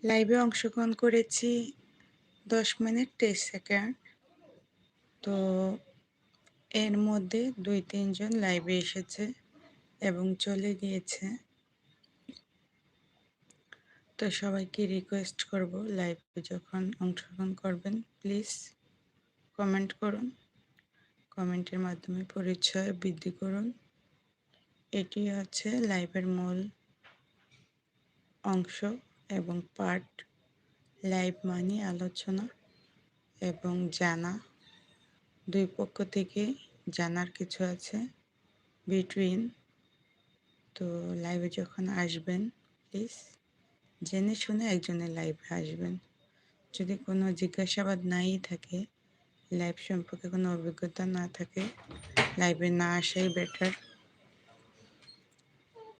লাইভে অংশগ্রহণ করেছি 10 মিনিট 23 সেকেন্ড। তো এর মধ্যে 2-3 জন লাইভে এসেছে এবং চলে গিয়েছে। তো সবাইকে রিকোয়েস্ট করব, লাইভে যখন অংশগ্রহণ করবেন প্লিজ কমেন্ট করুন। কমেন্টের মাধ্যমে পরিচয় বৃদ্ধি করুন। এটি হচ্ছে লাইভের মূল অংশ এবং পার্ট। লাইভ মানে আলোচনা এবং জানা, দুই পক্ষ থেকে জানার কিছু আছে বিটুইন। তো লাইভে যখন আসবেন প্লিজ জেনে শুনে একজনের লাইভে আসবেন। যদি কোনো জিজ্ঞাসাবাদ নাই থাকে, লাইভ সম্পর্কে কোনো অভিজ্ঞতা না থাকে, লাইভে না আসাই বেটার।